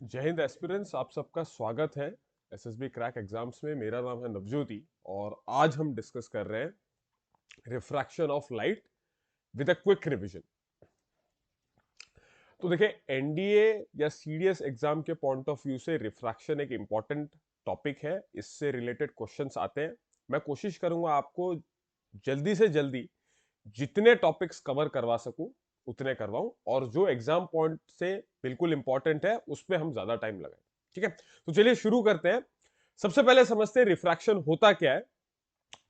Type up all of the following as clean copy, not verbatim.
जय हिंद एस्पिरेंट्स, आप सबका स्वागत है एसएसबी क्रैक एग्जाम्स में। मेरा नाम है नवज्योति और आज हम डिस्कस कर रहे हैं refraction of light with a quick revision. तो देखिए, एनडीए या सीडीएस एग्जाम के पॉइंट ऑफ व्यू से रिफ्रैक्शन एक इंपॉर्टेंट टॉपिक है। इससे रिलेटेड क्वेश्चंस आते हैं। मैं कोशिश करूंगा आपको जल्दी से जल्दी जितने टॉपिक्स कवर करवा सकूं उतने करवाऊं, और जो एग्जाम पॉइंट से बिल्कुल इंपॉर्टेंट है उस पर हम ज्यादा टाइम लगाएं। ठीक है, तो चलिए शुरू करते हैं। सबसे पहले समझते हैं रिफ्रैक्शन होता क्या है।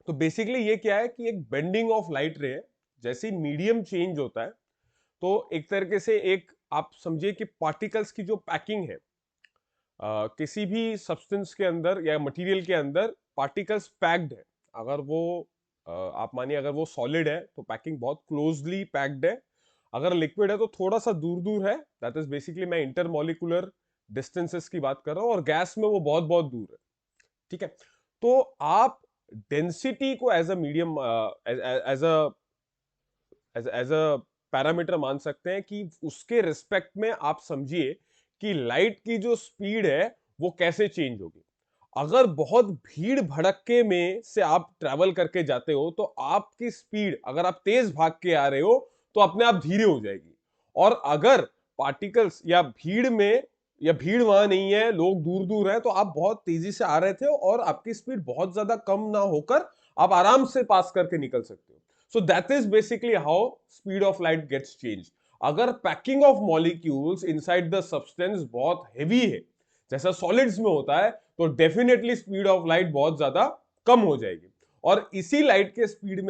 तो बेसिकली ये क्या है कि एक बेंडिंग ऑफ लाइट रे है। जैसे मीडियम चेंज होता है तो एक तरीके से एक आप समझिए कि पार्टिकल्स की जो पैकिंग है, किसी भी सब्सटेंस के अंदर या मटेरियल के अंदर पार्टिकल्स पैक्ड है। अगर वो आप मानिए अगर वो सॉलिड है तो पैकिंग बहुत क्लोजली पैक्ड है। अगर लिक्विड है तो थोड़ा सा दूर दूर है। दैट इज बेसिकली मैं इंटरमोलिकुलर डिस्टेंसेस की बात कर रहा हूं, और गैस में वो बहुत बहुत दूर है। ठीक है, तो आप डेंसिटी को as a medium as a parameter मान सकते हैं कि उसके रिस्पेक्ट में आप समझिए कि लाइट की जो स्पीड है वो कैसे चेंज होगी। अगर बहुत भीड़ भड़के में से आप ट्रैवल करके जाते हो तो आपकी स्पीड, अगर आप तेज भाग के आ रहे हो तो अपने आप धीरे हो जाएगी। और अगर पार्टिकल्स या भीड़ में, या भीड़ वहां नहीं है, लोग दूर दूर हैं, तो आप बहुत तेजी से आ रहे थे और आपकी स्पीड बहुत ज्यादा कम ना होकर आप आराम से पास करके निकल सकते हो। So that is basically how speed of light gets change. अगर packing of molecules inside the substance बहुत हेवी है, जैसा सॉलिड्स में होता है, तो डेफिनेटली स्पीड ऑफ लाइट बहुत ज्यादा कम हो जाएगी। और इसी लाइट के स्पीड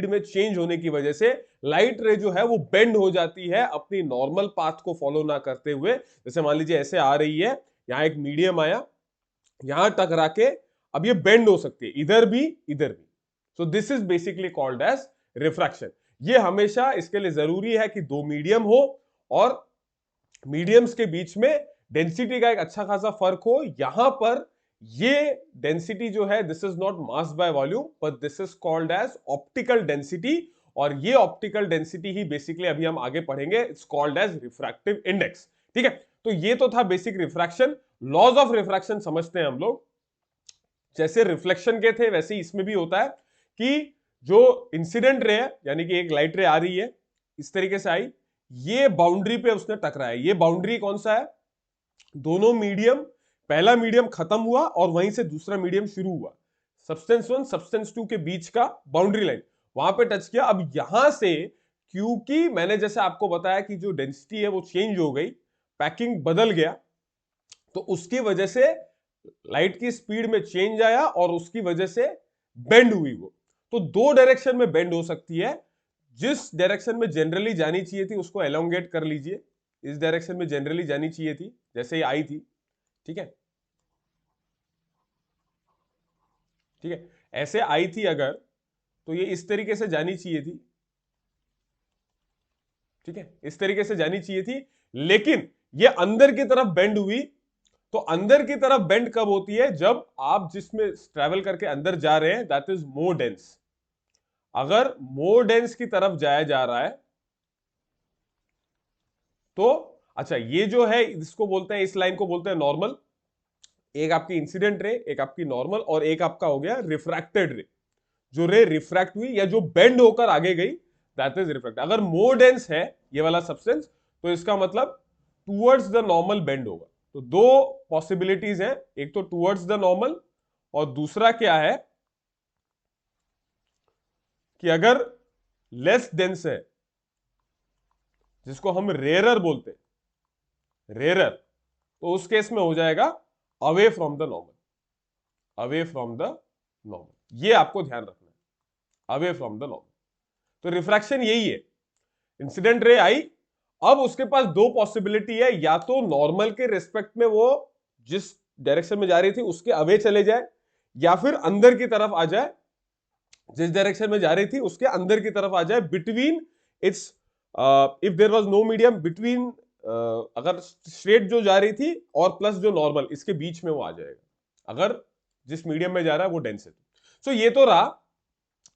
में चेंज होने की वजह से लाइट रे जो है वो बेंड हो जाती है अपनी नॉर्मल पाथ को फॉलो ना करते हुए। जैसे मान लीजिए ऐसे आ रही है, यहां एक मीडियम आया, यहां टकरा के अब ये बेंड हो सकती है इधर भी इधर भी। So this is basically called as refraction. ये हमेशा इसके लिए जरूरी है कि दो मीडियम हो और मीडियम्स के बीच में डेंसिटी का एक अच्छा खासा फर्क हो। यहां पर ये डेंसिटी जो है, this is not mass by volume but this is called as optical density. और ये ऑप्टिकल डेंसिटी ही बेसिकली अभी हम आगे पढ़ेंगे, it's called as refractive index. ठीक है, तो ये तो था basic refraction. Laws of refraction समझते हैं हम लोग। जैसे रिफ्लेक्शन के थे वैसे ही इसमें भी होता है कि जो इंसिडेंट रे है, यानी कि एक लाइट रे आ रही है, इस तरीके से आई, ये बाउंड्री पे उसने टकराया। ये बाउंड्री कौन सा है? दोनों मीडियम, पहला मीडियम खत्म हुआ और वहीं से दूसरा मीडियम शुरू हुआ। सब्सटेंस वन सब्सटेंस टू के बीच का बाउंड्री लाइन वहां पे टच किया। अब यहां से, क्योंकि मैंने जैसे आपको बताया कि जो डेंसिटी है वो चेंज हो गई, पैकिंग बदल गया, तो उसकी वजह से लाइट की स्पीड में चेंज आया और उसकी वजह से बेंड हुई वो। तो दो डायरेक्शन में बेंड हो सकती है। जिस डायरेक्शन में जनरली जानी चाहिए थी उसको एलोंगेट कर लीजिए। इस डायरेक्शन में जनरली जानी चाहिए थी, जैसे ये आई थी। ठीक है, ठीक है, ऐसे आई थी अगर, तो ये इस तरीके से जानी चाहिए थी। ठीक है, इस तरीके से जानी चाहिए थी, लेकिन ये अंदर की तरफ बेंड हुई। तो अंदर की तरफ बेंड कब होती है? जब आप जिसमें ट्रेवल करके अंदर जा रहे हैं दैट इज मोर डेंस। अगर मोर डेंस की तरफ जाया जा रहा है तो, अच्छा, ये जो है इसको बोलते हैं, इस लाइन को बोलते हैं नॉर्मल। एक आपकी इंसिडेंट रे, एक आपकी नॉर्मल, और एक आपका हो गया रिफ्रैक्टेड रे। जो रे रिफ्रैक्ट हुई या जो बेंड होकर आगे गई दैट इज रिफ्रैक्ट। अगर मोर डेंस है ये वाला सब्सटेंस तो इसका मतलब टूवर्ड्स द नॉर्मल बेंड होगा। तो दो पॉसिबिलिटीज हैं, एक तो टूवर्ड्स द नॉर्मल, और दूसरा क्या है कि अगर लेस डेंस है, जिसको हम रेयरर बोलते हैं, रेयरर, तो उस केस में हो जाएगा away from the normal. Away from the normal, ये आपको ध्यान रखना है, अवे फ्रॉम द नॉर्मल। तो रिफ्रैक्शन यही है। इंसिडेंट रे आई, अब उसके पास दो पॉसिबिलिटी है, या तो नॉर्मल के रिस्पेक्ट में वो जिस डायरेक्शन में जा रही थी उसके अवे चले जाए, या फिर अंदर की तरफ आ जाए, जिस डायरेक्शन में जा रही थी उसके अंदर की तरफ आ जाए, between its, if there was no medium between, अगर स्ट्रेट जो जा रही थी और प्लस जो नॉर्मल, इसके बीच में वो आ जाएगा अगर जिस मीडियम में जा रहा है वो डेंस है। सो ये तो रहा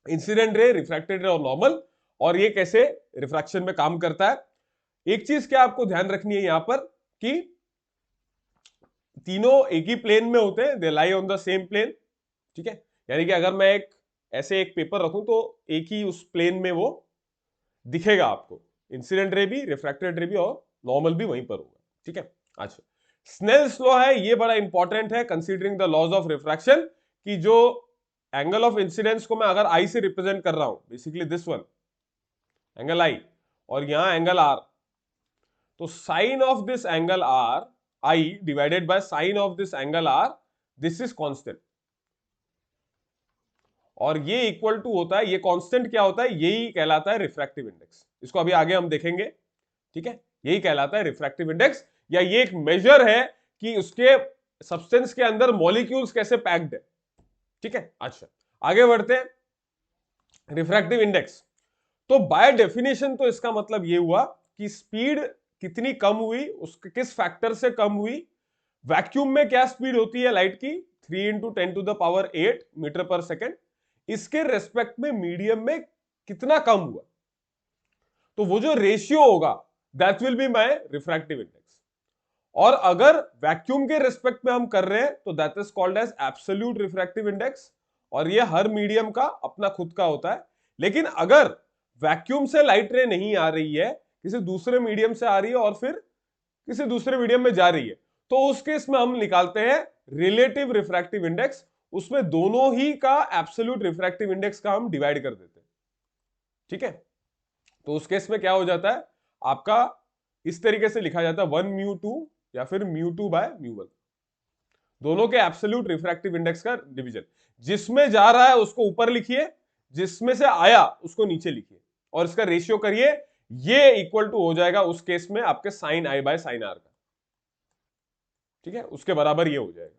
इंसिडेंट रे, रिफ्रैक्टेड रे और नॉर्मल, और ये कैसे रिफ्रैक्शन में काम करता है। एक चीज क्या आपको ध्यान रखनी है यहां पर कि तीनों एक ही प्लेन में होते हैं, they lie on the same plane, ठीक है। यानी कि अगर मैं ऐसे एक पेपर रखूं तो एक ही उस प्लेन में वो दिखेगा आपको, इंसिडेंट रे भी, रिफ्रैक्टेड रे भी और नॉर्मल भी वहीं पर होगा, ठीक है। अच्छा, स्नेल्स लॉ है, ये बड़ा इंपॉर्टेंट है considering the laws of refraction, कि जो एंगल ऑफ इंसिडेंस को मैं अगर आई से रिप्रेजेंट कर रहा हूं, basically this one angle I, और यहां एंगल आर, तो sine of this angle R I divided by sine of this angle R, this is constant, और ये इक्वल टू होता है, ये कांस्टेंट क्या होता है, यही कहलाता है रिफ्रैक्टिव इंडेक्स। इसको अभी आगे हम देखेंगे, ठीक है। यही कहलाता है रिफ्रैक्टिव इंडेक्स, या ये एक मेजर है कि उसके सब्सटेंस के अंदर मॉलिक्यूल्स कैसे पैक्ड है, ठीक है। अच्छा, आगे बढ़ते हैं। रिफ्रैक्टिव इंडेक्स, तो बाय डेफिनेशन तो इसका मतलब ये हुआ कि स्पीड कितनी कम हुई, उसके किस फैक्टर से कम हुई। वैक्यूम में क्या स्पीड होती है लाइट की, 3 × 10⁸ मीटर पर सेकेंड, इसके रेस्पेक्ट में मीडियम में कितना कम हुआ, तो वो जो रेशियो होगा that will be my refractive index. और अगर वैक्यूम के रेस्पेक्ट में हम कर रहे हैं तो that is called as absolute refractive index, और ये हर मीडियम का अपना खुद का होता है। लेकिन अगर वैक्यूम से लाइट रे नहीं आ रही है, किसी दूसरे मीडियम से आ रही है और फिर किसी दूसरे मीडियम में जा रही है, तो उस केस में हम निकालते हैं रिलेटिव रिफ्रैक्टिव इंडेक्स, उसमें दोनों ही का एब्सोल्यूट रिफ्रैक्टिव इंडेक्स का हम डिवाइड कर देते हैं, ठीक है। तो उस केस में क्या हो जाता है आपका, इस तरीके से लिखा जाता है 1μ2 या फिर μ2/μ1, दोनों के एब्सोल्यूट रिफ्रैक्टिव इंडेक्स का डिवीजन, जिसमें जा रहा है उसको ऊपर लिखिए, जिसमें से आया उसको नीचे लिखिए, और इसका रेशियो करिए, ये इक्वल टू हो जाएगा उस केस में आपके sin i/sin r का, ठीक है, उसके बराबर ये हो जाएगा,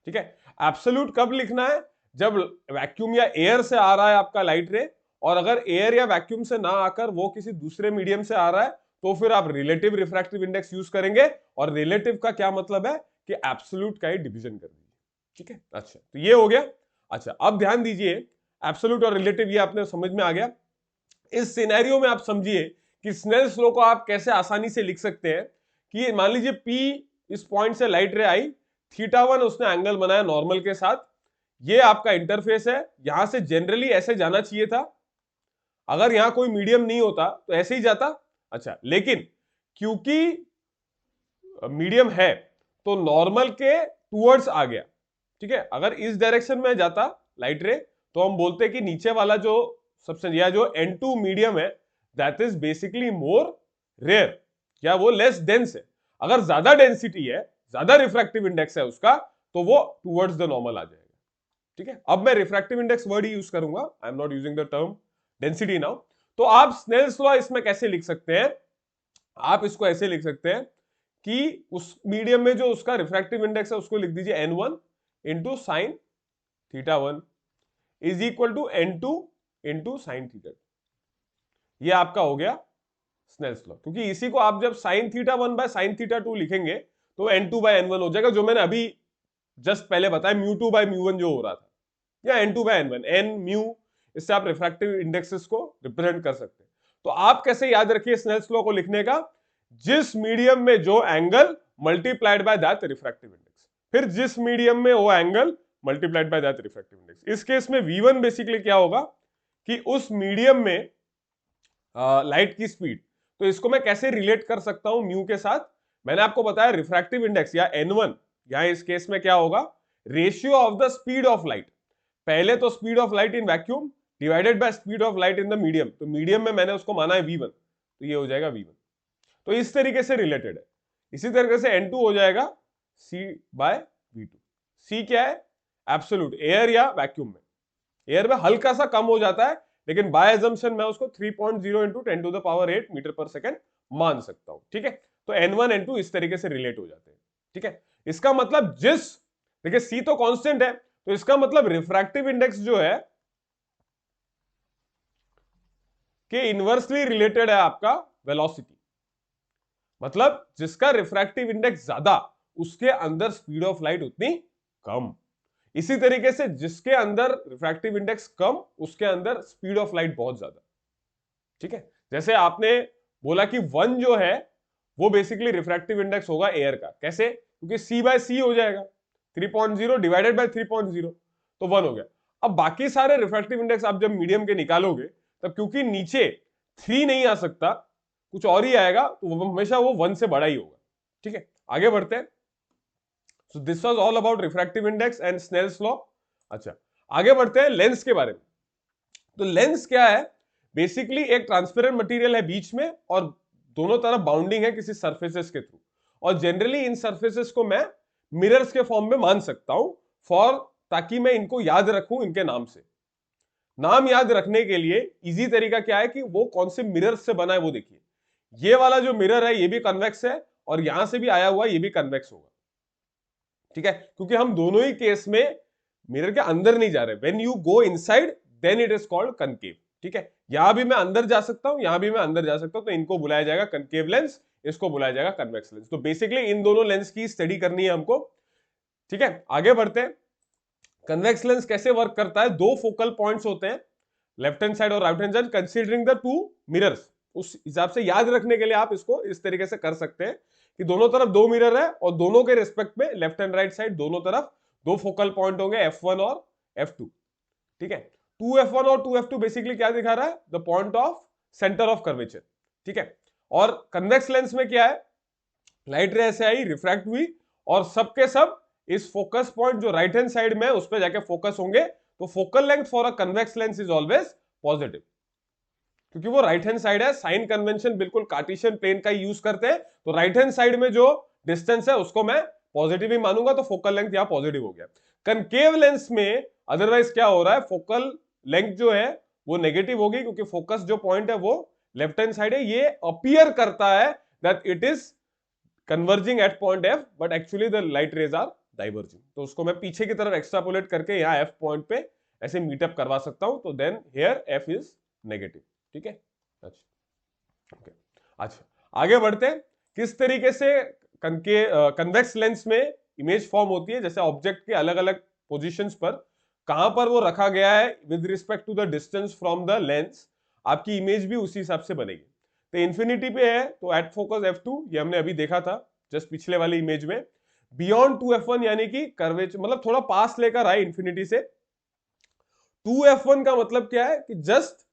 ठीक है। एब्सोल्यूट कब लिखना है, जब वैक्यूम या एयर से आ रहा है आपका लाइट रे, और अगर एयर या वैक्यूम से ना आकर वो किसी दूसरे मीडियम से आ रहा है, तो फिर आप रिलेटिव रिफ्रैक्टिव इंडेक्स यूज करेंगे, और रिलेटिव का क्या मतलब है कि एब्सोल्यूट का ही डिवीजन कर दीजिए, ठीक है। अच्छा, तो ये हो गया। अच्छा, अब ध्यान दीजिए, एब्सोल्यूट और रिलेटिव ये आपने समझ में आ गया। इस सिनेरियो में आप समझिए कि स्नेल्स लॉ को आप कैसे आसानी से लिख सकते हैं, कि मान लीजिए P इस पॉइंट से लाइट रे आई, θ1 उसने एंगल बनाया नॉर्मल के साथ, ये आपका इंटरफेस है, यहां से जनरली ऐसे जाना चाहिए था, अगर यहां कोई मीडियम नहीं होता तो ऐसे ही जाता। अच्छा, लेकिन क्योंकि मीडियम है तो नॉर्मल के टूवर्ड्स आ गया, ठीक है। अगर इस डायरेक्शन में जाता लाइट रे, तो हम बोलते कि नीचे वाला जो सबसे या जो N2 मीडियम है that is basically more rare, या वो लेस डेंस है। अगर ज्यादा डेंसिटी है, ज्यादा रिफ्रैक्टिव इंडेक्स है उसका, तो वो टूवर्ड्स द नॉर्मल आ जाएगा, ठीक है। अब मैं रिफ्रैक्टिव इंडेक्स वर्ड ही यूज करूंगा, I am not using the term density now. तो आप स्नेल्स लॉ इसमें कैसे लिख सकते हैं, आप इसको ऐसे लिख सकते हैं कि उस मीडियम में जो उसका रिफ्रैक्टिव इंडेक्स है उसको लिख दीजिए N1 into sine θ1 is equal to N2 into sine θ2। ये आपका हो गया स्नेल्स लॉ, क्योंकि इसी को आप जब sin θ1/sin θ2 लिखेंगे तो N2/N1 हो जाएगा, जो मैंने अभी जस्ट पहले बताया μ2/μ1 जो हो रहा था, या N2/N1, N म्यू, इससे आप रिफ्रैक्टिव इंडेक्सेस को रिप्रेजेंट कर सकते हैं। तो आप कैसे याद रखिए स्नेल्स लॉ को लिखने का, जिस मीडियम में जो angle multiplied by that refractive index, फिर जिस मीडियम में वो angle multiplied by that refractive index. इस केस में V1 बेसिकली क्या होगा कि उस मीडियम में लाइट की स्पीड, तो इसको मैं कैसे रिलेट कर सकता हूं म्यू के साथ, मैंने आपको बताया रिफ्रैक्टिव इंडेक्स या N1, यहां इस केस में क्या होगा, ratio of the speed of light, पहले तो speed of light in vacuum divided by speed of light in the medium, तो मीडियम में मैंने उसको माना है V1, तो ये हो जाएगा V1। तो इस तरीके से रिलेटेड है। इसी तरीके से N2 हो जाएगा C/V2। C क्या है, एब्सोल्यूट, एयर या वैक्यूम में, एयर में हल्का सा कम हो जाता है, लेकिन बाय अजम्पशन मैं उसको 3.0 इंटू 10⁸ मीटर पर सेकेंड मान सकता हूं, ठीक है। तो N1 N2 इस तरीके से रिलेट हो जाते हैं, ठीक है। इसका मतलब देखिए C तो कांस्टेंट है, तो इसका मतलब रिफ्रैक्टिव इंडेक्स जो है के इनवर्सली रिलेटेड है आपका वेलोसिटी, मतलब जिसका रिफ्रैक्टिव इंडेक्स ज्यादा उसके अंदर स्पीड ऑफ लाइट उतनी कम। इसी तरीके से जिसके अंदर रिफ्रैक्टिव इंडेक्स कम उसके अंदर स्पीड ऑफ लाइट बहुत ज्यादा, ठीक है। जैसे आपने बोला कि 1 जो है वो बेसिकली रिफ्रैक्टिव इंडेक्स होगा एयर का। कैसे? क्योंकि C बाय C हो जाएगा, 3.0 डिवाइडेड बाय 3.0 तो 1 हो गया। अब बाकी सारे रिफ्रैक्टिव इंडेक्स आप जब मीडियम के निकालोगे तब क्योंकि नीचे 3 नहीं आ सकता, कुछ और ही आएगा, तो वो हमेशा वो 1 से बड़ा ही होगा। ठीक है, आगे बढ़ते हैं। So this was all about refractive index and Snell's law. अच्छा, आगे बढ़ते हैं लेंस के बारे में। तो लेंस क्या है? बेसिकली एक ट्रांसपेरेंट मटेरियल है बीच में और दोनों तरफ बाउंडिंग है किसी सरफेसेस के थ्रू, और जनरली इन सरफेसेस को मैं मिरर्स के फॉर्म में मान सकता हूं फॉर, ताकि मैं इनको याद रखूं इनके नाम से। नाम याद रखने के लिए इजी तरीका क्या है कि वो कौन से मिरर्स से बना है वो देखिए। ये वाला जो मिरर है ये भी कन्वेक्स है और यहां से भी आया हुआ ये भी कन्वेक्स होगा। ठीक है, क्योंकि हम दोनों ही केस में मिरर के अंदर नहीं जा रहे। When you go inside then it is called concave. ठीक है, यहां भी मैं अंदर जा सकता हूं, यहां भी मैं अंदर जा सकता हूं, तो इनको बुलाया जाएगा कनकेव लेंस, इसको बुलाया जाएगा कन्वेक्स लेंस। तो बेसिकली इन दोनों लेंस की स्टडी करनी है हमको। ठीक है, आगे बढ़ते हैं। कन्वेक्स लेंस कैसे वर्क करता है? दो फोकल पॉइंट्स होते हैं, लेफ्ट हैंड साइड और right hand side, considering the two mirrors. उस हिसाब से याद रखने के लिए आप इसको इस तरीके से कर सकते हैं कि दोनों तरफ दो मिरर है और दोनों के रिस्पेक्ट में लेफ्ट एंड राइट साइड दोनों तरफ दो फोकल पॉइंट होंगे, F1 और F2। ठीक है, 2F1 और 2F2 बेसिकली क्या दिखा रहा है? The point of centre of curvature. ठीक है, और कन्वेक्स लेंस में क्या है? लाइट रे ऐसे आई, रिफ्रैक्ट हुई और सबके सब इस फोकस पॉइंट जो राइट हैंड साइड में है उस पर जाके फोकस होंगे। तो focal length for a convex lens is always positive, क्योंकि वो राइट हैंड साइड है। साइन कन्वेंशन बिल्कुल कार्टेशियन प्लेन का यूज करते हैं, तो राइट हैंड साइड में जो डिस्टेंस है उसको मैं पॉजिटिव ही मानूंगा, तो फोकल लेंथ यहां पॉजिटिव हो गया। कनकेव लेंस में अदरवाइज क्या हो रहा है? फोकल लेंथ जो है वो नेगेटिव होगी, क्योंकि फोकस जो पॉइंट है वो लेफ्ट हैंड साइड है। ये अपीयर करता है that it is converging at point F, but actually the light rays are diverging. तो उसको मैं पीछे की तरफ एक्स्ट्रापोलेट करके यहाँ F पॉइंट पे ऐसे मीटअप करवा सकता हूं, तो then here F is negative. ठीक है, अच्छा ओके। अच्छा, आगे बढ़ते हैं। किस तरीके से कन्वेक्स लेंस में इमेज फॉर्म होती है, जैसे ऑब्जेक्ट के अलग अलग पोजीशंस पर कहां पर वो रखा गया है with respect to the distance from the lens, आपकी इमेज भी उसी हिसाब से बनेगी। तो इन्फिनिटी पे है तो एट फोकस F2, ये हमने अभी देखा था जस्ट पिछले वाली इमेज में। बियॉन्ड 2F1 यानी कि कर्वेचर, मतलब थोड़ा पास लेकर आए इन्फिनिटी से। 2F1 का मतलब क्या है? कि जस्ट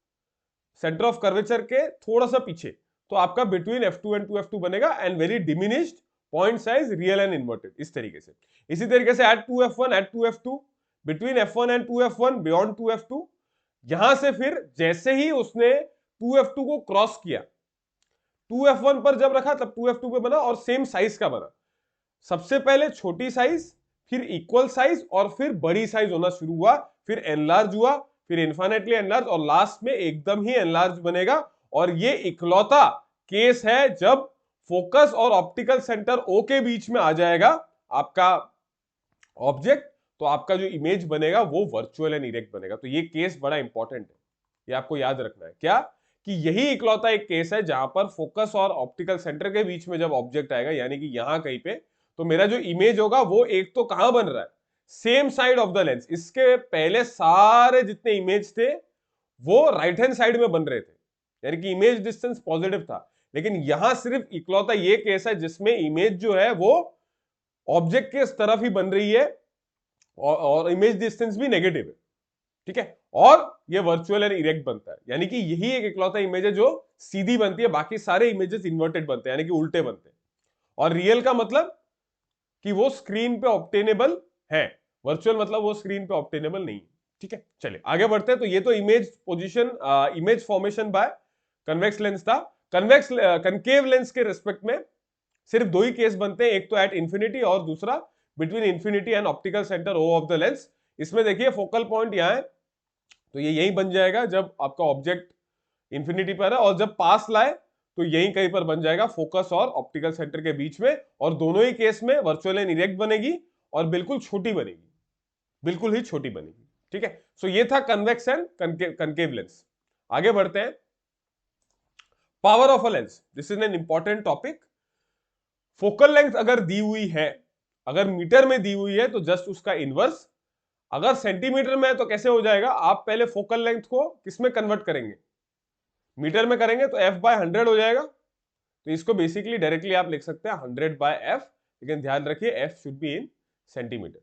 सेंटर ऑफ कर्वेचर के थोड़ा सा पीछे, तो आपका बिटवीन F2 एंड 2F2 बनेगा, and very diminished point size real and inverted, इस तरीके से। इसी तरीके से at 2F1 at 2F2, between F1 and 2F1, beyond 2F2। यहां से फिर जैसे ही उसने 2F2 को क्रॉस किया, 2F1 पर जब रखा तब 2F2 पे बना और सेम साइज का बना। सबसे पहले छोटी साइज, फिर इक्वल साइज और फिर बड़ी साइज होना शुरू हुआ, फिर एनलार्ज हुआ, फिर इन्फिनिटली एनलार्ज और लास्ट में एकदम ही एनलार्ज बनेगा। और ये इकलौता केस है जब फोकस और ऑप्टिकल सेंटर O के बीच में आ जाएगा आपका ऑब्जेक्ट, तो आपका जो इमेज बनेगा वो वर्चुअल एंड इरेक्ट बनेगा। तो ये केस बड़ा इंपॉर्टेंट है, ये आपको याद रखना है। क्या? कि यही इकलौता एक केस है जहां पर फोकस और ऑप्टिकल सेंटर के बीच में जब ऑब्जेक्ट आएगा, यानी कि यहां कहीं पे, तो मेरा जो इमेज होगा वो एक तो कहां बन रहा है? Same side of the lens. इसके पहले सारे जितने इमेज थे वो राइट हैंड साइड में बन रहे थे, यानी कि इमेज डिस्टेंस पॉजिटिव था। लेकिन यहां सिर्फ इकलौता ये केस है जिसमें इमेज जो है वो ऑब्जेक्ट के तरफ ही बन रही है और इमेज डिस्टेंस भी नेगेटिव है। ठीक है, और ये वर्चुअल एंड इरेक्ट बनता है, यानी कि यही एक इकलौता इमेज है जो सीधी बनती है, बाकी सारे इमेजेस इन्वर्टेड बनते हैं, यानी कि उल्टे बनते हैं। और रियल का मतलब कि वो स्क्रीन पे ऑब्टेनेबल है, वर्चुअल मतलब वो स्क्रीन पे ऑब्टेनेबल नहीं है। ठीक है, चलिए आगे बढ़ते हैं। तो ये तो image position, image formation by convex lens था। कन्वेक्स कनकेव लेंस के रिस्पेक्ट में सिर्फ दो ही केस बनते हैं, एक तो एट इंफिनिटी और दूसरा between infinity and optical centre O of the lens. इसमें देखिए फोकल पॉइंट यहां है, तो ये यही बन जाएगा जब आपका ऑब्जेक्ट इंफिनिटी पर है, और जब पास लाए तो यही कहीं पर बन जाएगा फोकस और ऑप्टिकल सेंटर के बीच में। और दोनों ही केस में वर्चुअल एंड इरेक्ट बनेगी और बिल्कुल छोटी बनेगी, बिल्कुल ही छोटी बनेगी। ठीक है, सो ये था कन्वेक्स एंड कनकेव लेंस। आगे बढ़ते हैं। Power of a lens, this is an important topic. Focal length अगर दी हुई है, अगर मीटर में दी हुई है तो जस्ट उसका इनवर्स। अगर सेंटीमीटर में है तो कैसे हो जाएगा? आप पहले फोकल लेंथ को किसमें कन्वर्ट करेंगे? मीटर में करेंगे तो F/100 हो जाएगा। तो इसको बेसिकली डायरेक्टली आप लिख सकते हैं 100/f, लेकिन ध्यान रखिए f should be in centimetre.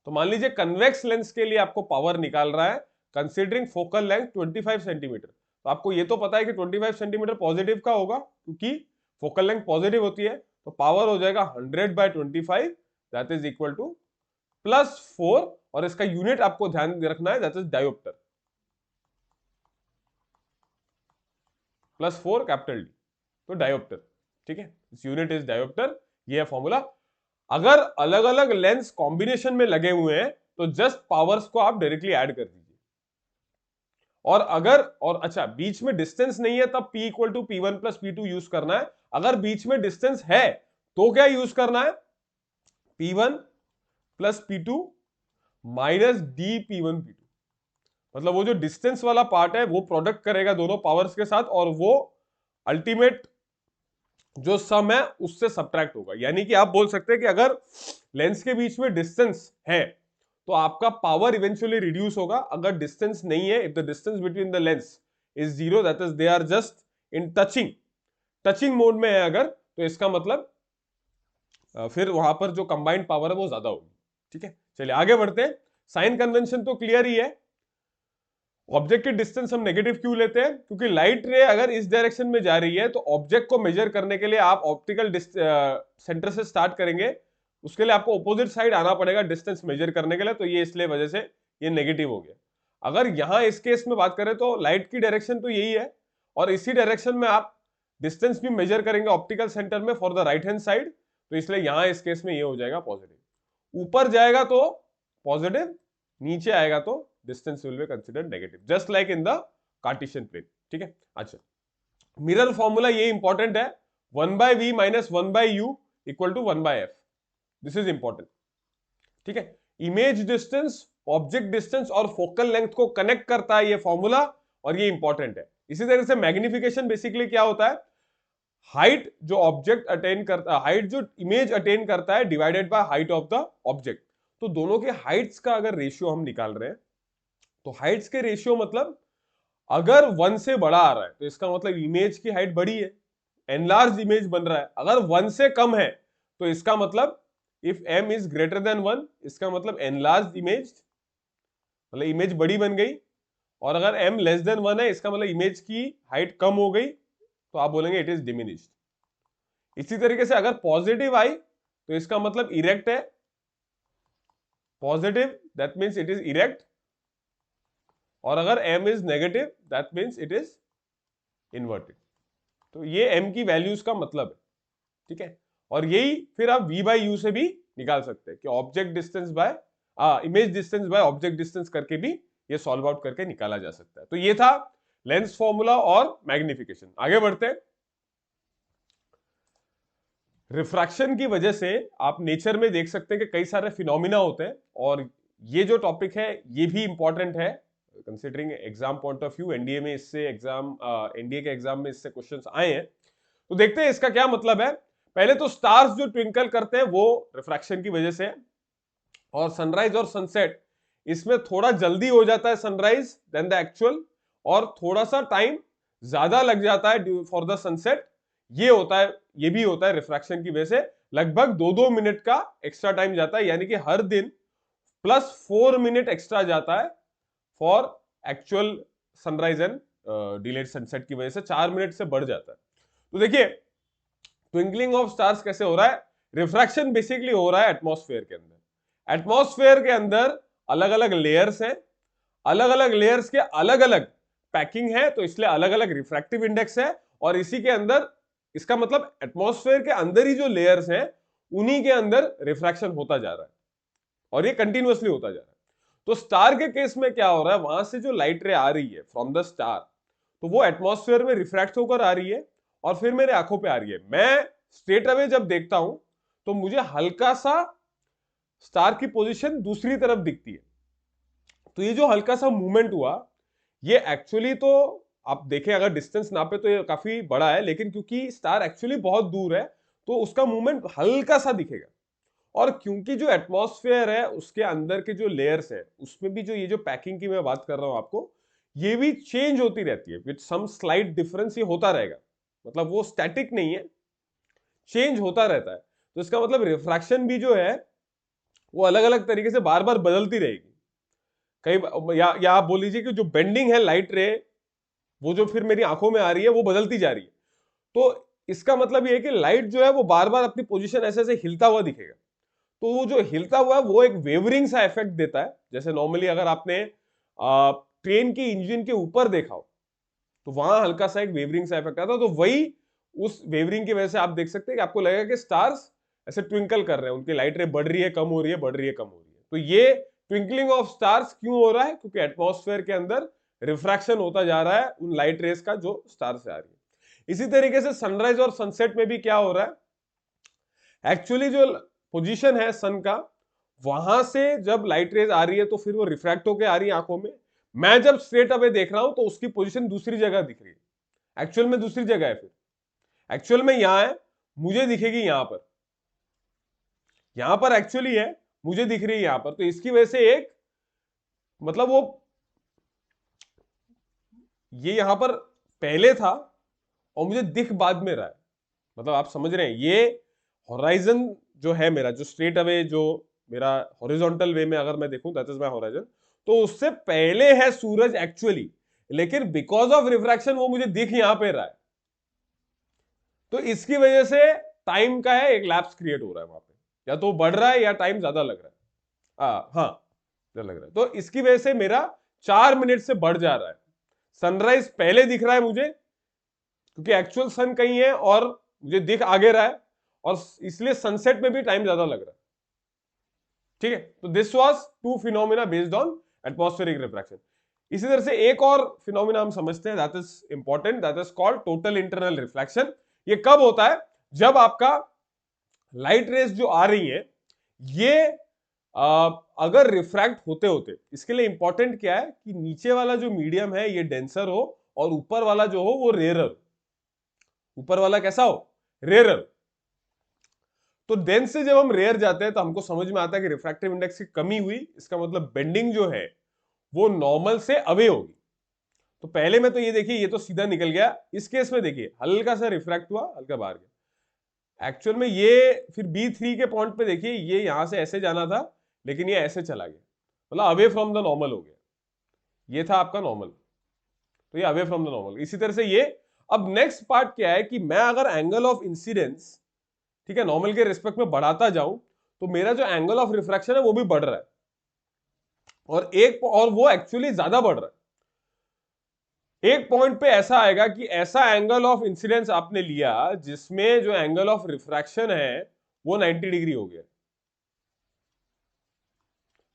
तो मान लीजिए कन्वेक्स लेंस के लिए आपको पावर निकाल रहा है कंसीडरिंग फोकल लेंथ 25 सेंटीमीटर। तो आपको ये तो पता है कि 25 सेंटीमीटर पॉजिटिव का होगा क्योंकि फोकल लेंथ पॉजिटिव होती है, तो पावर हो जाएगा 100/25, दैट इज इक्वल टू +4, और इसका यूनिट आपको ध्यान रखना है, that is dioptre, +4 capital D, तो डायोप्टर। ठीक है, इस यूनिट इज डायोप्टर, ये है फॉर्मूला। अगर अलग अलग लेंस कॉम्बिनेशन में लगे हुए हैं तो जस्ट पावर्स को आप डायरेक्टली ऐड कर दीजिए, और अच्छा बीच में डिस्टेंस नहीं है तब P = P1 + P2 यूज करना है। अगर बीच में डिस्टेंस है तो क्या यूज करना है, P1 + P2 - dP1 P2, मतलब वो जो डिस्टेंस वाला पार्ट है वो प्रोडक्ट करेगा दोनों पावर्स के साथ, और वो अल्टीमेट जो सम है उससे सब्ट्रैक्ट होगा। यानी कि आप बोल सकते हैं कि अगर लेंस के बीच में डिस्टेंस है तो आपका पावर इवेंचुअली रिड्यूस होगा। अगर डिस्टेंस नहीं है, if the distance between the lens is 0, that is they are just in touching mode में है अगर, तो इसका मतलब फिर वहां पर जो कंबाइंड पावर है वो ज्यादा होगी। ठीक है, चलिए आगे बढ़ते हैं। साइन कन्वेंशन तो क्लियर ही है। ऑब्जेक्ट की डिस्टेंस हम नेगेटिव क्यों लेते हैं, क्योंकि लाइट रे अगर इस डायरेक्शन में जा रही है तो ऑब्जेक्ट को मेजर करने के लिए आप ऑप्टिकल सेंटर से स्टार्ट करेंगे, उसके लिए आपको ऑपोजिट साइड आना पड़ेगा डिस्टेंस मेजर करने के लिए, तो ये इसलिए वजह से ये नेगेटिव हो गया। अगर यहां इस केस में बात करें तो लाइट की डायरेक्शन तो यही है, और इसी डायरेक्शन में आप डिस्टेंस भी मेजर करेंगे ऑप्टिकल सेंटर में for the right hand side, तो इसलिए यहां इस केस में ये हो जाएगा पॉजिटिव। ऊपर जाएगा तो पॉजिटिव, नीचे आएगा तो distance will be considered negative, just like in the Cartesian plane. ठीक है, अच्छा मिरर फॉर्मूला ये इंपॉर्टेंट है, 1/v - 1/u = 1/f, this is important. ठीक है, इमेज डिस्टेंस, ऑब्जेक्ट डिस्टेंस और फोकल लेंथ को कनेक्ट करता है ये फॉर्मूला, और ये इंपॉर्टेंट है। इसी तरह से मैग्निफिकेशन बेसिकली क्या होता है, हाइट जो ऑब्जेक्ट अटेन करता है, हाइट जो इमेज अटेन करता है divided by height of the object. तो दोनों के हाइट्स का अगर रेशियो हम निकाल रहे हैं तो हाइट्स के रेशियो मतलब अगर 1 से बड़ा आ रहा है तो इसका मतलब इमेज की हाइट बड़ी है, एनलार्ज इमेज बन रहा है। अगर 1 से कम है तो इसका मतलब if m is greater than 1, इसका मतलब एनलार्ज इमेज, मतलब इमेज बड़ी बन गई, और अगर m लेस देन 1 है इसका मतलब इमेज की हाइट कम हो गई, तो आप बोलेंगे इट इज डिमिनिश्ड। इसी तरीके से अगर पॉजिटिव आई तो इसका मतलब इरेक्ट है, positive that means it is erect, और अगर m is negative that means it is inverted. तो ये m की वैल्यूज का मतलब है। ठीक है, और यही फिर आप v/u से भी निकाल सकते हैं कि object distance by image distance by object distance करके भी ये सॉल्व आउट करके निकाला जा सकता है। तो ये था लेंस फॉर्मूला और मैग्निफिकेशन। आगे बढ़ते हैं। रिफ्रैक्शन की वजह से आप नेचर में देख सकते हैं कि कई सारे फिनोमिना होते हैं, और ये जो टॉपिक है ये भी इंपॉर्टेंट है considering exam point of view. NDA में इससे एनडीए के एग्जाम में इससे क्वेश्चंस आए हैं, तो देखते हैं इसका क्या मतलब है। पहले तो स्टार्स जो ट्विंकल करते हैं वो रिफ्रैक्शन की वजह से, और सनराइज और सनसेट इसमें थोड़ा जल्दी हो जाता है सनराइज देन द एक्चुअल, और थोड़ा सा टाइम ज्यादा लग जाता है फॉर द सनसेट। ये होता है, ये भी होता है रिफ्रैक्शन की वजह से, लगभग 2-2 मिनट का एक्स्ट्रा टाइम जाता है, यानी कि हर दिन +4 मिनट एक्स्ट्रा जाता है for actual sunrise and delayed sunset की वजह से 4 मिनट से बढ़ जाता है। तो देखिए ट्विंकलिंग ऑफ स्टार्स कैसे हो रहा है, रिफ्रैक्शन बेसिकली हो रहा है एटमॉस्फेयर के अंदर। एटमॉस्फेयर के अंदर अलग अलग लेयर्स हैं, अलग अलग लेयर्स के अलग अलग पैकिंग है, तो इसलिए अलग अलग रिफ्रैक्टिव इंडेक्स है, और इसी के अंदर इसका मतलब एटमॉस्फेयर के अंदर ही जो लेयर्स हैं उन्हीं के अंदर रिफ्रैक्शन होता जा रहा है, और ये कंटिन्यूअसली होता जा रहा है। तो स्टार के केस में क्या हो रहा है, वहां से जो लाइट रे आ रही है फ्रॉम द स्टार, तो वो एटमॉस्फेयर में रिफ्रैक्ट होकर आ रही है और फिर मेरे आंखों पे आ रही है। मैं स्ट्रेट अवे जब देखता हूं तो मुझे हल्का सा स्टार की पोजीशन दूसरी तरफ दिखती है। तो ये जो हल्का सा मूवमेंट हुआ, ये एक्चुअली तो आप देखें अगर डिस्टेंस नापे तो ये काफी बड़ा है, लेकिन क्योंकि स्टार एक्चुअली बहुत दूर है तो उसका मूवमेंट हल्का सा दिखेगा। और क्योंकि जो एटमॉस्फेयर है उसके अंदर के जो लेयर्स है उसमें भी जो ये जो पैकिंग की मैं बात कर रहा हूं आपको, ये भी चेंज होती रहती है विद सम स्लाइट डिफरेंस, ये होता रहेगा, मतलब वो स्टैटिक नहीं है, चेंज होता रहता है। तो इसका मतलब रिफ्रैक्शन भी जो है वो अलग अलग तरीके से बार बार बदलती रहेगी। कई या आप बोल लीजिए कि जो बेंडिंग है लाइट रे, वो जो फिर मेरी आंखों में आ रही है वो बदलती जा रही है। तो इसका मतलब ये है कि लाइट जो है वो बार बार अपनी पोजीशन ऐसे ऐसे हिलता हुआ दिखेगा। तो वो जो हिलता हुआ है वो एक वेवरिंग सा इफेक्ट देता है। जैसे नॉर्मली अगर आपने ट्रेन के इंजन के ऊपर देखा हो तो वहां हल्का सा एक वेवरिंग सा इफेक्ट आता है, तो वही उस वेवरिंग की वजह से आप देख सकते हैं कि आपको लगेगा कि स्टार्स ऐसे ट्विंकल कर रहे हैं, उनकी लाइट रे बढ़ रही है, कम हो रही है, बढ़ रही है, कम हो रही है। तो ये ट्विंकलिंग ऑफ स्टार्स क्यों हो रहा है? क्योंकि एटमॉस्फेयर के अंदर रिफ्रैक्शन होता जा रहा है उन लाइट रेस का जो स्टार से आ रही है। इसी तरीके से सनराइज और सनसेट में भी क्या हो रहा है, एक्चुअली जो पोजीशन है सन का, वहां से जब लाइट रेज आ रही है तो फिर वो रिफ्रैक्ट होकर आ रही है आंखों में। मैं जब स्ट्रेट अवे देख रहा हूं तो उसकी पोजीशन दूसरी जगह दिख रही है, एक्चुअल में दूसरी जगह है। फिर एक्चुअल में यहां है, मुझे दिखेगी यहां पर एक्चुअली है, मुझे दिख रही है यहां पर। तो इसकी वजह से एक मतलब वो ये यहां पर पहले था और मुझे दिख बाद में रहा है। मतलब आप समझ रहे हैं, ये होराइजन जो है मेरा, जो स्ट्रेट अवे जो मेरा हॉरिजॉन्टल वे में अगर मैं देखूं दैट इज माय होराइजन, तो उससे पहले है सूरज एक्चुअली, लेकिन बिकॉज ऑफ रिफ्रैक्शन वो मुझे दिख यहां पे रहा है। तो इसकी वजह से टाइम का है एक लैप्स क्रिएट हो रहा है वहां पे, या तो बढ़ रहा है या टाइम ज्यादा लग रहा है। हाँ, ज्यादा लग रहा है। तो इसकी वजह से मेरा 4 मिनट से बढ़ जा रहा है। सनराइज पहले दिख रहा है मुझे क्योंकि एक्चुअल सन कहीं है और मुझे दिख आगे रहा है, और इसलिए सनसेट में भी टाइम ज्यादा लग रहा है। ठीक है, तो this was two phenomena based on atmospheric refraction. इसी तरह से एक और फिनोमिना हम समझते हैं, that is important, that is called total internal reflection. ये कब होता है? जब आपका लाइट रेस जो आ रही है ये अगर रिफ्रैक्ट होते होते, इसके लिए इंपॉर्टेंट क्या है कि नीचे वाला जो मीडियम है ये डेंसर हो और ऊपर वाला जो हो वो रेयरर। ऊपर वाला कैसा हो? रेयरर। तो डेंस से जब हम रेयर जाते हैं तो हमको समझ में आता है कि रिफ्रैक्टिव इंडेक्स की कमी हुई, इसका मतलब बेंडिंग जो है वो नॉर्मल से अवे होगी। तो पहले में तो ये देखिए, ये तो सीधा निकल गया। इस केस में देखिए हल्का सा रिफ्रैक्ट हुआ, हल्का बाहर गया। एक्चुअल में ये फिर B3 के पॉइंट पे देखिए, ये यहां से ऐसे जाना था लेकिन ये ऐसे चला गया, मतलब अवे फ्रॉम द नॉर्मल हो गया। ये था आपका नॉर्मल, तो ये अवे फ्रॉम द नॉर्मल। इसी तरह से ये, अब नेक्स्ट पार्ट क्या है कि मैं अगर एंगल ऑफ इंसिडेंस, ठीक है, नॉर्मल के रिस्पेक्ट में बढ़ाता जाऊं तो मेरा जो एंगल ऑफ रिफ्रैक्शन है वो भी बढ़ रहा है, और वो एक्चुअली ज्यादा बढ़ रहा है। एक पॉइंट पे ऐसा आएगा कि ऐसा एंगल ऑफ इंसिडेंस आपने लिया जिसमें जो एंगल ऑफ रिफ्रैक्शन है वो 90 डिग्री हो गया,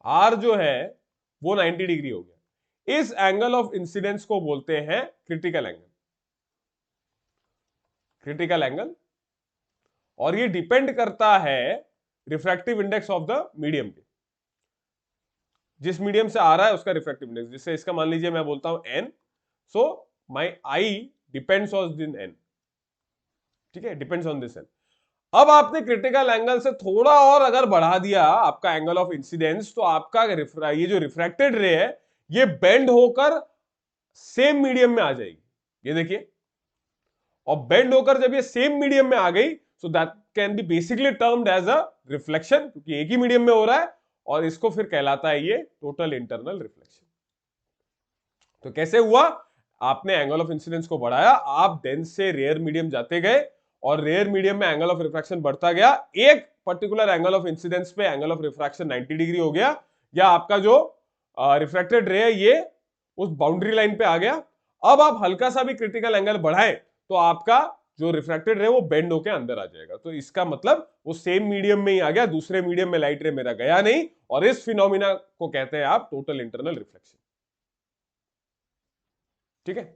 आर जो है वो 90 डिग्री हो गया। इस एंगल ऑफ इंसिडेंस को बोलते हैं क्रिटिकल एंगल। क्रिटिकल एंगल, और ये डिपेंड करता है refractive index of the medium पे, जिस मीडियम से आ रहा है उसका रिफ्रैक्टिव इंडेक्स। जिससे इसका मान लीजिए मैं बोलता हूं n, so my I depends on दिन n, ठीक है, डिपेंड्स ऑन दिस n। अब आपने क्रिटिकल एंगल से थोड़ा और अगर बढ़ा दिया आपका एंगल ऑफ इंसिडेंस, तो आपका ये जो रिफ्रैक्टेड रे है ये बेंड होकर सेम मीडियम में आ जाएगी। ये देखिए, और बेंड होकर जब ये सेम मीडियम में आ गई, so that can be basically termed as a reflection, क्योंकि एक ही मीडियम में हो रहा है, और इसको फिर कहलाता है ये टोटल इंटरनल रिफ्लेक्शन। तो कैसे हुआ? आपने एंगल ऑफ इंसिडेंस को बढ़ाया, आप डेंस से रेयर मीडियम जाते गए, और रेयर मीडियम में एंगल ऑफ रिफ्रैक्शन बढ़ता गया। एक पर्टिकुलर एंगल ऑफ इंसिडेंस पे एंगल ऑफ रिफ्रैक्शन 90 डिग्री हो गया, या आपका जो रिफ्रैक्टेड रे है ये उस बाउंड्री लाइन पे आ गया। अब आप हल्का सा भी क्रिटिकल एंगल बढ़ाए तो आपका जो रिफ्रैक्टेड रे वो बेंड होके अंदर आ जाएगा। तो इसका मतलब वो सेम मीडियम में ही आ गया, दूसरे मीडियम में लाइट रे मेरा गया नहीं, और इस फिनोमिना को कहते हैं आप टोटल इंटरनल रिफ्लेक्शन। ठीक है,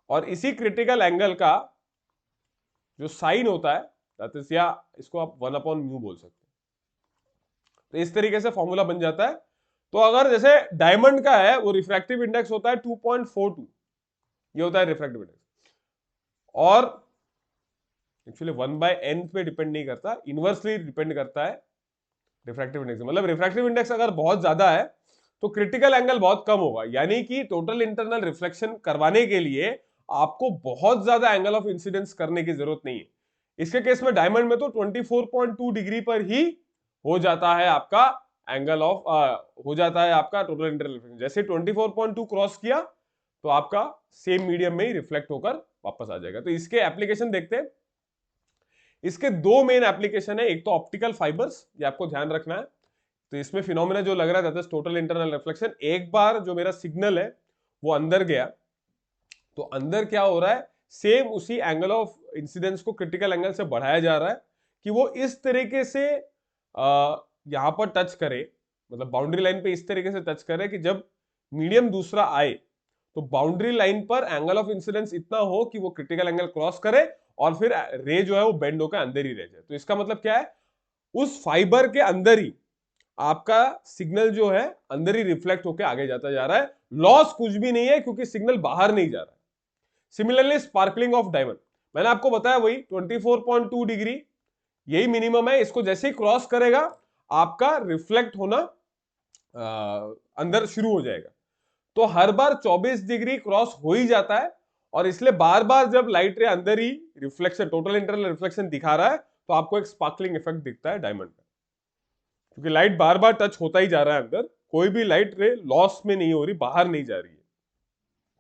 और इसी क्रिटिकल एंगल का जो साइन होता है दैट इज, या इसको आप 1/μ बोल सकते हैं। तो इस तरीके से फॉर्मूला बन जाता है। तो अगर जैसे डायमंड का है वो रिफ्रैक्टिव इंडेक्स होता है 2.42, ये होता है रिफ्रैक्टिव इंडेक्स, और एक्चुअली 1/n पे डिपेंड नहीं करता, इनवर्सली डिपेंड करता है रिफ्रैक्टिव इंडेक्स। मतलब रिफ्रैक्टिव इंडेक्स अगर बहुत ज्यादा है तो क्रिटिकल एंगल बहुत कम होगा, यानी कि टोटल इंटरनल रिफ्लेक्शन करवाने के लिए आपको बहुत ज्यादा एंगल ऑफ इंसिडेंस करने की जरूरत नहीं है। इसके केस में डायमंड में तो 24.2 डिग्री पर ही हो जाता है आपका एंगल ऑफ हो जाता है आपका टोटल इंटरनल रिफ्लेक्शन। जैसे 24.2 क्रॉस किया तो आपका सेम मीडियम में ही रिफ्लेक्ट होकर वापस आ जाएगा। तो इसके एप्लीकेशन देखते हैं। इसके दो मेन एप्लीकेशन है, एक तो ऑप्टिकल फाइबर्स, ये आपको ध्यान रखना है। तो इसमें फिनोमेना जो लग रहा है that is total internal reflection. एक बार जो मेरा सिग्नल है वो अंदर गया तो अंदर क्या हो रहा है, सेम उसी एंगल ऑफ इंसिडेंस को क्रिटिकल एंगल से बढ़ाया जा रहा है कि वो इस तरीके से यहां पर टच करे, मतलब बाउंड्री लाइन पे इस तरीके से टच करे कि जब मीडियम दूसरा आए तो बाउंड्री लाइन पर एंगल ऑफ इंसिडेंस इतना हो कि वो क्रिटिकल एंगल क्रॉस करे और फिर रे जो है वो बेंड होकर अंदर ही रह जाए। तो इसका मतलब क्या है, उस फाइबर के अंदर ही आपका सिग्नल जो है अंदर ही रिफ्लेक्ट होकर आगे जाता जा रहा है। लॉस कुछ भी नहीं है क्योंकि सिग्नल बाहर नहीं जा रहा है। सिमिलरली स्पार्कलिंग ऑफ डायमंड, मैंने आपको बताया वही 24.2 डिग्री यही मिनिमम है। इसको जैसे ही क्रॉस करेगा आपका रिफ्लेक्ट होना अंदर शुरू हो जाएगा। तो हर बार 24 डिग्री क्रॉस हो ही जाता है और इसलिए बार बार जब लाइट रे अंदर ही रिफ्लेक्शन टोटल इंटरनल रिफ्लेक्शन दिखा रहा है तो आपको एक स्पार्कलिंग इफेक्ट दिखता है डायमंड में, क्योंकि लाइट बार बार टच होता ही जा रहा है अंदर, कोई भी लाइट रे लॉस में नहीं हो रही, बाहर नहीं जा रही है।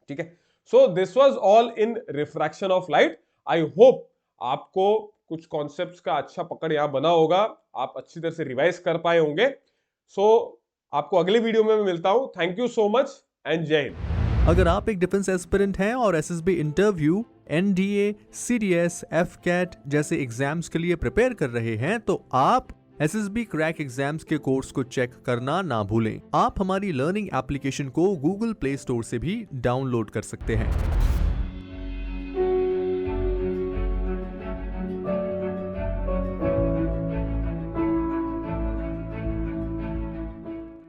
ठीक है, सो this was all in refraction of light. I hope आपको कुछ कॉन्सेप्ट्स का अच्छा पकड़ यहां बना होगा, आप अच्छी तरह से रिवाइज कर पाए होंगे। सो आपको अगले वीडियो में मैं मिलता हूं। Thank you so much and जय हिंद। अगर आप एक डिफेंस एस्पिरेंट हैं और SSB interview, NDA, CDS, AFCAT जैसे एग्जाम्स के लिए प्रिपेयर कर रहे हैं तो आप एसएसबी क्रैक एग्जाम्स के कोर्स को चेक करना ना भूलें। आप हमारी लर्निंग एप्लीकेशन को गूगल प्ले स्टोर से भी डाउनलोड कर सकते हैं।